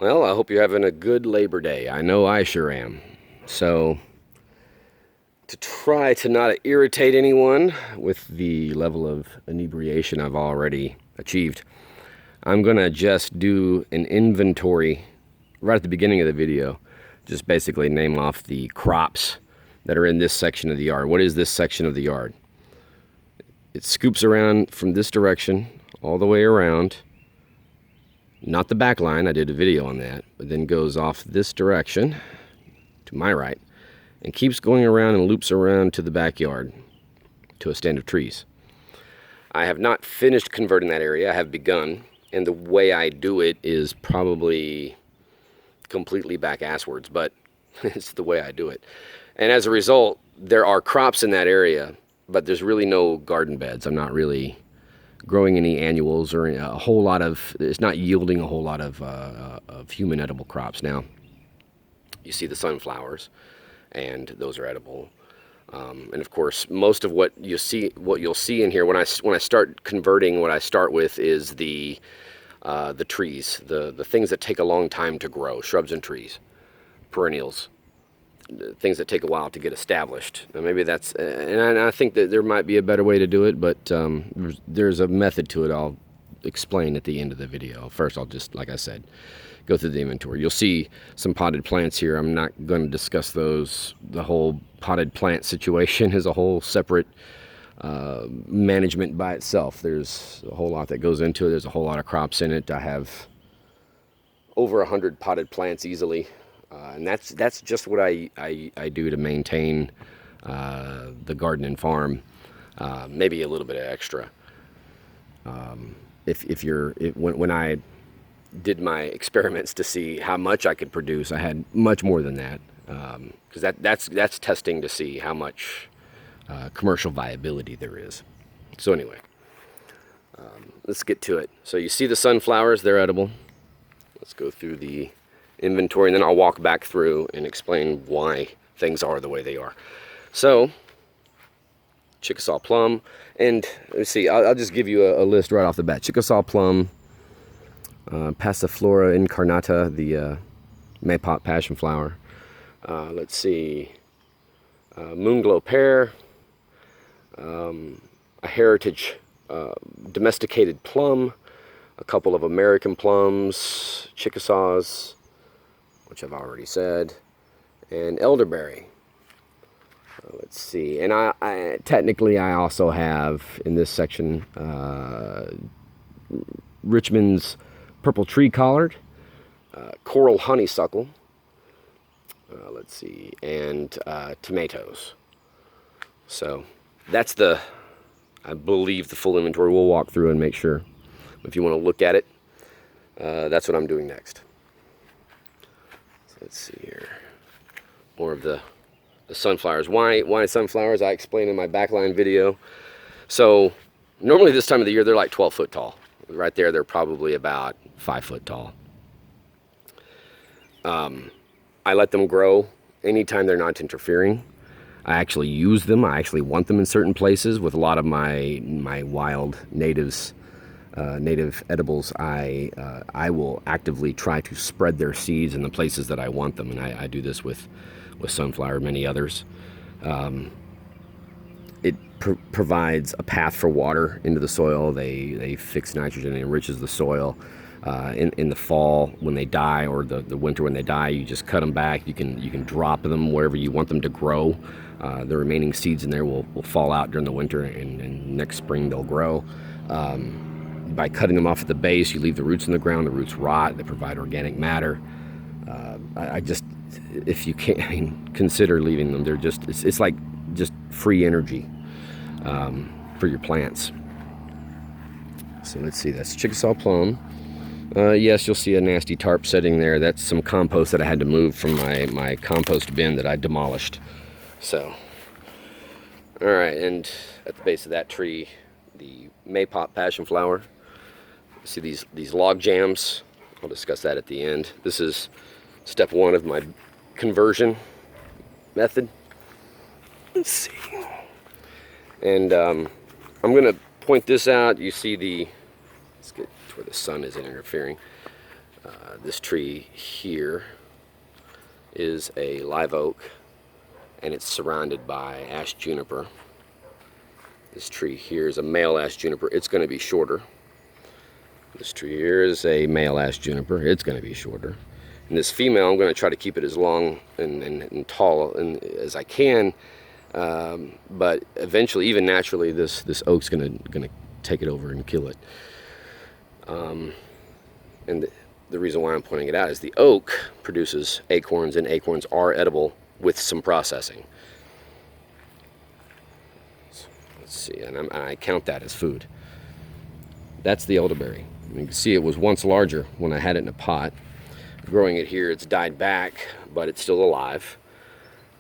Well, I hope you're having a good Labor Day. I know I sure am. So, to try to not irritate anyone with the level of inebriation I've already achieved, I'm going to just do an inventory right at the beginning of the video. Just basically name off the crops that are in this section of the yard. What is this section of the yard? It scoops around from this direction all the way around. Not the back line, I did a video on that, but then goes off this direction to my right and keeps going around and loops around to the backyard to a stand of trees. I have not finished converting that area. I have begun, and the way I do it is probably completely back-asswards, but it's the way I do it. And as a result, there are crops in that area, but there's really no garden beds. I'm not really growing any annuals or a whole lot of, it's not yielding a whole lot of human edible crops. Now, you see the sunflowers, and those are edible. And of course, most of what you'll see in here when I start converting, what I start with is the trees, the things that take a long time to grow, shrubs and trees, perennials, things that take a while to get established. Now maybe that's, and I think that there might be a better way to do it, but there's a method to it I'll explain at the end of the video. First, I'll just, like I said, go through the inventory. You'll see some potted plants here. I'm not going to discuss those. The whole potted plant situation is a whole separate management by itself. There's a whole lot that goes into it. There's a whole lot of crops in it. I have over 100 potted plants easily. And that's just what I do to maintain the garden and farm, maybe a little bit of extra. When I did my experiments to see how much I could produce, I had much more than that, because that's testing to see how much commercial viability there is. So anyway, let's get to it. So you see the sunflowers, they're edible. Let's go through the inventory, and then I'll walk back through and explain why things are the way they are. So, Chickasaw plum, and let's see, I'll just give you a list right off the bat. Chickasaw plum, Passiflora incarnata, the maypop passion flower. Let's see, moonglow pear, a heritage domesticated plum, a couple of American plums, Chickasaws, which I've already said, and elderberry. Let's see, and I technically I also have in this section Richmond's purple tree collard, coral honeysuckle, let's see, and tomatoes. So that's I believe the full inventory. We'll walk through and make sure. If you want to look at it, that's what I'm doing next. Let's see here. More of the sunflowers. Why sunflowers? I explained in my backline video. So normally this time of the year they're like 12 foot tall. Right there they're probably about 5 foot tall. I let them grow anytime they're not interfering. I actually use them. I actually want them in certain places. With a lot of my wild native edibles, I will actively try to spread their seeds in the places that I want them, and I do this with sunflower, many others. It provides a path for water into the soil. They fix nitrogen, it enriches the soil. In the fall when they die, or the winter when they die, you just cut them back. You can drop them wherever you want them to grow. The remaining seeds in there will fall out during the winter, and next spring they'll grow. By cutting them off at the base, you leave the roots in the ground. The roots rot. They provide organic matter. If you can't, consider leaving them. They're it's like just free energy for your plants. So let's see. That's Chickasaw plum. Yes, you'll see a nasty tarp setting there. That's some compost that I had to move from my compost bin that I demolished. So, all right, and at the base of that tree, the maypop passion flower. See these log jams. I'll discuss that at the end. This is step one of my conversion method. Let's see. And I'm going to point this out. You see let's get to where the sun isn't interfering. This tree here is a live oak, and it's surrounded by ash juniper. This tree here is a male ash juniper. It's going to be shorter. This tree here is a male ash juniper. It's going to be shorter. And this female, I'm going to try to keep it as long and tall as I can. But eventually, even naturally, this oak's going to take it over and kill it. And the reason why I'm pointing it out is the oak produces acorns, and acorns are edible with some processing. So let's see, and I count that as food. That's the elderberry. You can see it was once larger when I had it in a pot. Growing it here, it's died back, but it's still alive.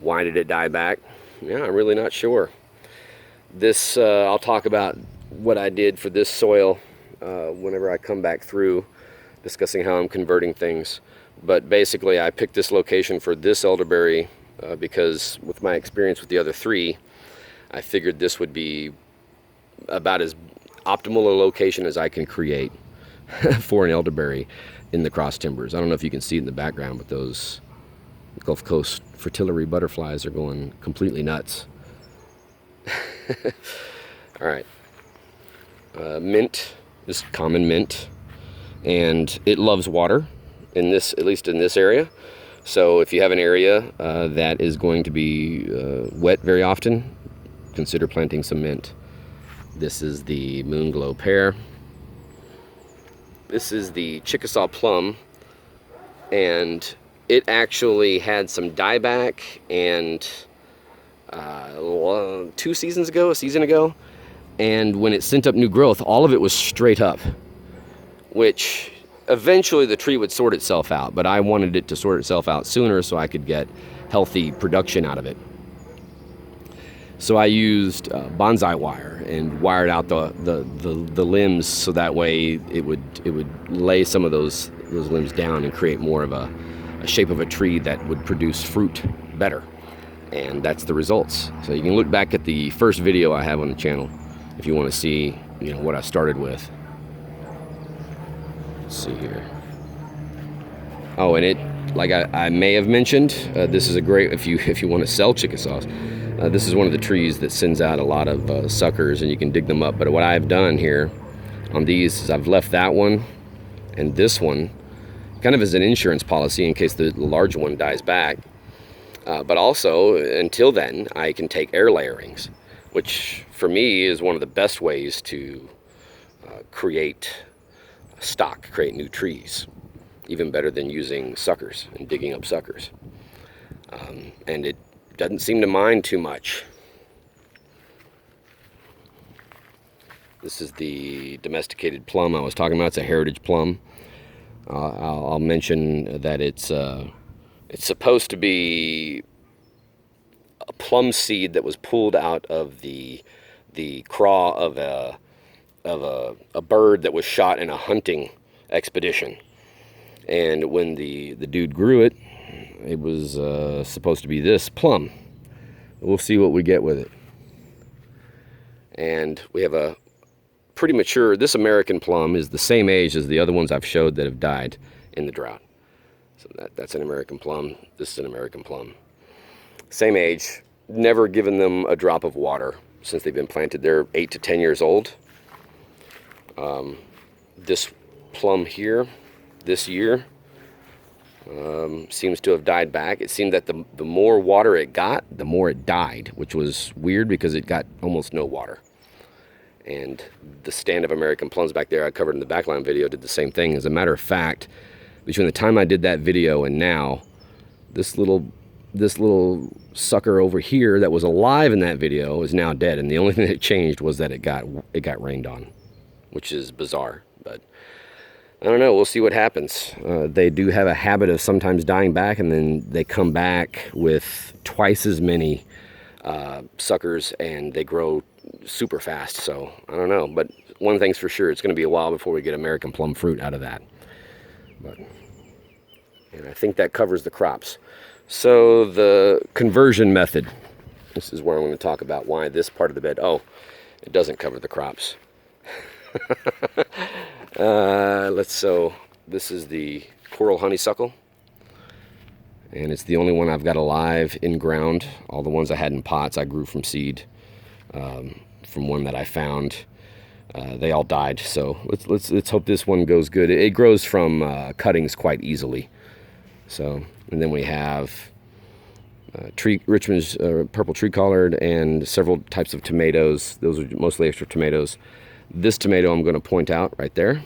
Why did it die back? Yeah, I'm really not sure. This, I'll talk about what I did for this soil whenever I come back through, discussing how I'm converting things. But basically, I picked this location for this elderberry because with my experience with the other three, I figured this would be about as optimal a location as I can create for an elderberry in the cross timbers. I don't know if you can see it in the background, but those Gulf Coast fritillary butterflies are going completely nuts. All right. Mint is common mint, and it loves water in this, at least in this area. So if you have an area that is going to be wet very often, consider planting some mint. This is the Moonglow pear. This is the Chickasaw plum, and it actually had some dieback, and a season ago, and when it sent up new growth, all of it was straight up, which eventually the tree would sort itself out, but I wanted it to sort itself out sooner so I could get healthy production out of it. So I used bonsai wire and wired out the limbs so that way it would lay some of those limbs down and create more of a shape of a tree that would produce fruit better. And that's the results. So you can look back at the first video I have on the channel if you want to see, you know, what I started with. Let's see here. Oh, and it, like I may have mentioned, this is a great, if you want to sell Chickasaws, this is one of the trees that sends out a lot of suckers, and you can dig them up. But what I've done here on these is I've left that one and this one kind of as an insurance policy in case the large one dies back. But also, until then, I can take air layerings, which for me is one of the best ways to create stock, create new trees, even better than using suckers and digging up suckers. And it doesn't seem to mind too much. This is the domesticated plum I was talking about. It's a heritage plum. I'll mention that it's supposed to be a plum seed that was pulled out of the craw of a bird that was shot in a hunting expedition. And when the dude grew it, it was supposed to be this plum. We'll see what we get with it. And we have a pretty mature, this American plum is the same age as the other ones I've showed that have died in the drought. So that's an American plum. This is an American plum. Same age, never given them a drop of water since they've been planted. They're 8 to 10 years old. This plum here, this year, seems to have died back. It seemed that the more water it got, the more it died, which was weird because it got almost no water. And the stand of American plums back there I covered in the backline video did the same thing. As a matter of fact, between the time I did that video and now, this little sucker over here that was alive in that video is now dead, and the only thing that changed was that it got rained on, which is bizarre. But I don't know, we'll see what happens. They do have a habit of sometimes dying back, and then they come back with twice as many suckers, and they grow super fast. So I don't know, but one thing's for sure, it's going to be a while before we get American plum fruit out of that. And I think that covers the crops. So the conversion method, this is where I'm going to talk about why this part of the bed, oh, it doesn't cover the crops. So this is the coral honeysuckle. And it's the only one I've got alive in ground. All the ones I had in pots I grew from seed, from one that I found. They all died, so let's hope this one goes good. It grows from cuttings quite easily. So, and then we have Richmond's purple tree collard and several types of tomatoes. Those are mostly extra tomatoes. This tomato I'm going to point out right there.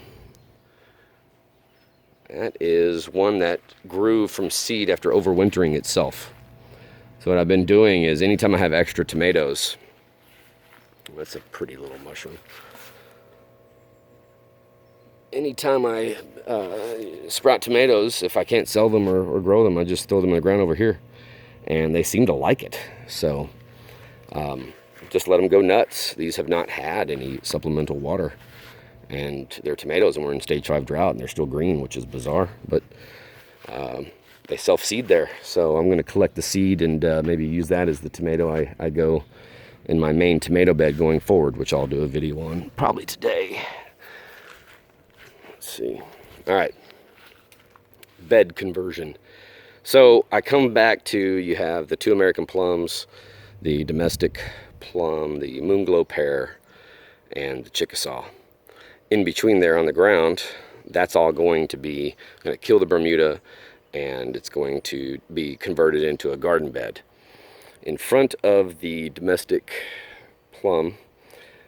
That is one that grew from seed after overwintering itself. So what I've been doing is anytime I have extra tomatoes, that's a pretty little mushroom. Anytime I sprout tomatoes, if I can't sell them or grow them, I just throw them in the ground over here. And they seem to like it. So just let them go nuts. These have not had any supplemental water. And they're tomatoes, and we're in stage 5 drought, and they're still green, which is bizarre. But they self-seed there. So I'm going to collect the seed and maybe use that as the tomato I go in my main tomato bed going forward, which I'll do a video on probably today. Let's see. All right. Bed conversion. So I come back to, you have the 2 American plums, the domestic plum, the Moonglow pear, and the Chickasaw. In between there on the ground, that's all going to kill the Bermuda, and it's going to be converted into a garden bed. In front of the domestic plum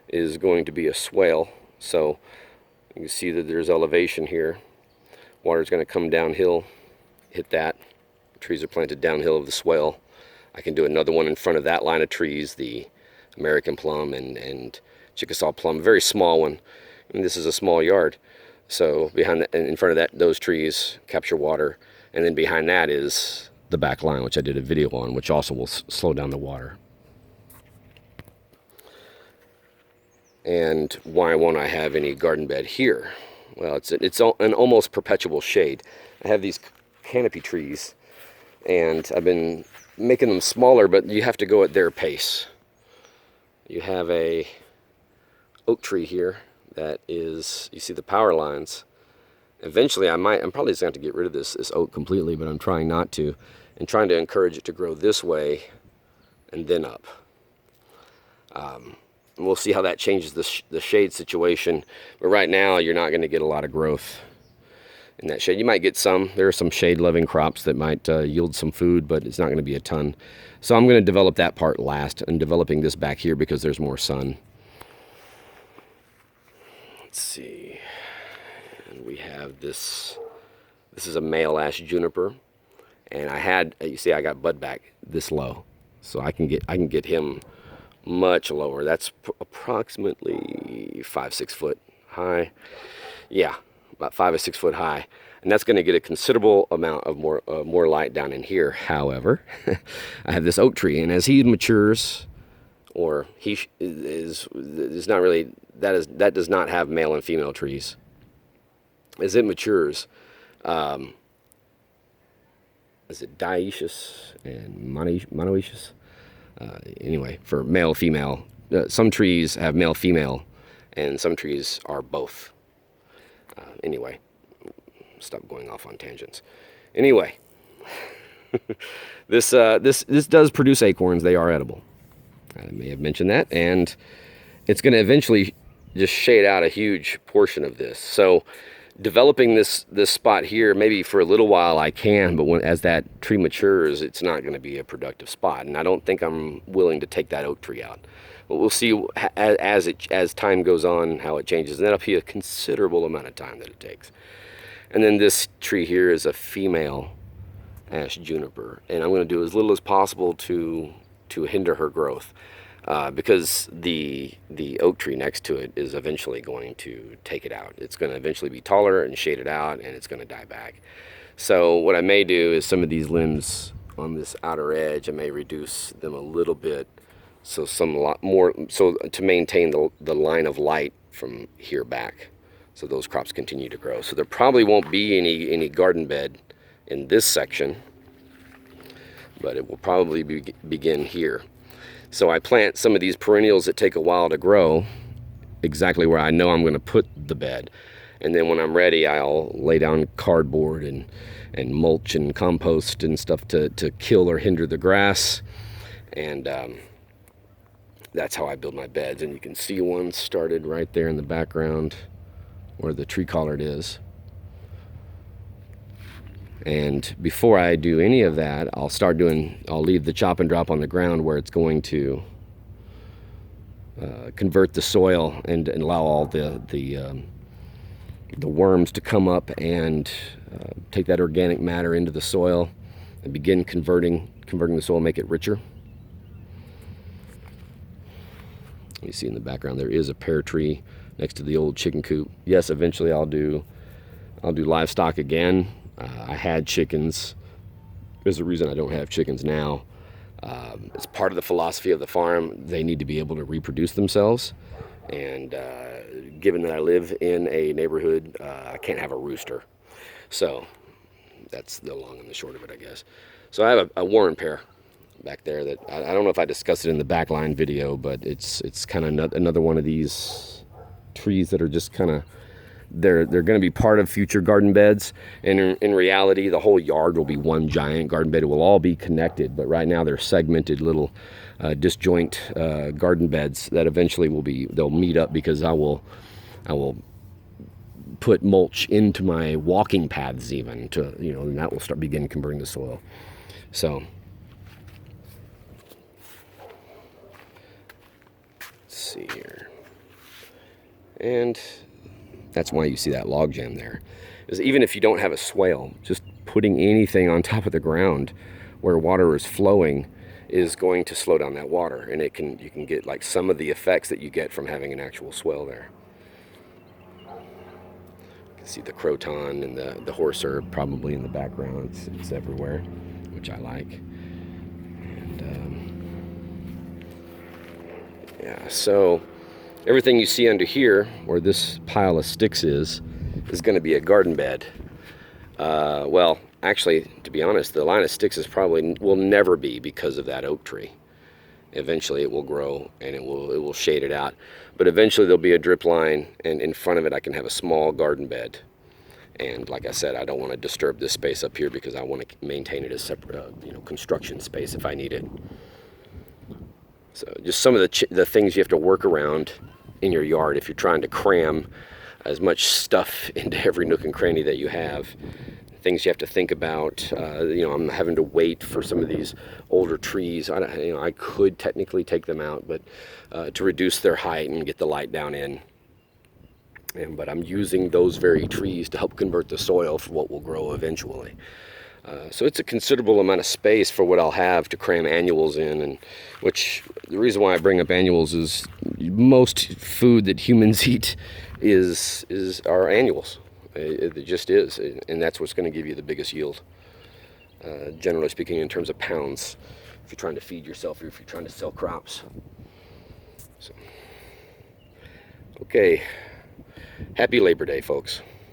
is going to be a swale, so you can see that there's elevation here. Water's going to come downhill, hit that. Trees are planted downhill of the swale. I can do another one in front of that line of trees, the American plum and Chickasaw plum, a very small one. And this is a small yard. So in front of those trees, capture water. And then behind that is the back line, which I did a video on, which also will slow down the water. And why won't I have any garden bed here? Well, it's an almost perpetual shade. I have these canopy trees, and I've been making them smaller, but you have to go at their pace. You have a oak tree here that is, you see the power lines. Eventually I'm probably just going to have to get rid of this oak completely, but I'm trying not to, and trying to encourage it to grow this way and then up. And we'll see how that changes the shade situation. But right now you're not going to get a lot of growth in that shade. You might get some. There are some shade-loving crops that might yield some food, but it's not going to be a ton. So I'm going to develop that part last, and developing this back here because there's more sun. Let's see. And we have this. This is a male ash juniper, and you see I got bud back this low, so I can get him much lower. That's approximately 5-6 foot high. Yeah, about 5 or 6 foot high, and that's going to get a considerable amount of more light down in here. However, I have this oak tree, and as he matures, or he is not really, that does not have male and female trees. As it matures, is it dioecious and monoecious? Anyway, for male, female, some trees have male, female, and some trees are both. Anyway, stop going off on tangents. Anyway, this does produce acorns. They are edible. I may have mentioned that, and it's going to eventually just shade out a huge portion of this. So developing this spot here, maybe for a little while I can, but as that tree matures, it's not going to be a productive spot, and I don't think I'm willing to take that oak tree out. But we'll see as time goes on how it changes, and that'll be a considerable amount of time that it takes. And then this tree here is a female ash juniper, and I'm going to do as little as possible to hinder her growth, because the oak tree next to it is eventually going to take it out. It's going to eventually be taller and shade it out, and it's going to die back. So what I may do is some of these limbs on this outer edge, I may reduce them a little bit, so to maintain the line of light from here back, so those crops continue to grow. So there probably won't be any garden bed in this section, but it will probably begin here. So I plant some of these perennials that take a while to grow exactly where I know I'm going to put the bed. And then when I'm ready, I'll lay down cardboard and mulch and compost and stuff to kill or hinder the grass. And that's how I build my beds. And you can see one started right there in the background where the tree collard is. And before I do any of that, I'll leave the chop and drop on the ground where it's going to convert the soil and allow all the worms to come up and take that organic matter into the soil and begin converting the soil, make it richer. You see in the background there is a pear tree next to the old chicken coop. Yes, eventually I'll do livestock again. I had chickens. There's a reason I don't have chickens now. It's part of the philosophy of the farm. They need to be able to reproduce themselves. And given that I live in a neighborhood, I can't have a rooster. So that's the long and the short of it, I guess. So I have a Warren pear back there that I don't know if I discussed it in the backline video, but it's kind of another one of these trees that are just kind of, they're going to be part of future garden beds. And in reality, the whole yard will be one giant garden bed. It will all be connected, but right now they're segmented little disjoint garden beds that eventually they'll meet up, because I will put mulch into my walking paths even to, and that will begin converting the soil. So let's see here. And that's why you see that log jam there. Is even if you don't have a swale, just putting anything on top of the ground where water is flowing is going to slow down that water, and you can get like some of the effects that you get from having an actual swale there. You can see the croton and the horse herb probably in the background. It's everywhere, which I like. And yeah, so everything you see under here, where this pile of sticks is going to be a garden bed. Well, actually, to be honest, the line of sticks will never be, because of that oak tree. Eventually it will grow and it will shade it out. But eventually there'll be a drip line, and in front of it I can have a small garden bed. And like I said, I don't want to disturb this space up here, because I want to maintain it as separate, construction space if I need it. So just some of the things you have to work around in your yard if you're trying to cram as much stuff into every nook and cranny that you have. Things you have to think about. I'm having to wait for some of these older trees. I could technically take them out, but to reduce their height and get the light down in. But I'm using those very trees to help convert the soil for what will grow eventually. So it's a considerable amount of space for what I'll have to cram annuals in, and which the reason why I bring up annuals is most food that humans eat is our annuals. It just is, and that's what's going to give you the biggest yield, generally speaking, in terms of pounds, if you're trying to feed yourself or if you're trying to sell crops. So, okay, happy Labor Day, folks.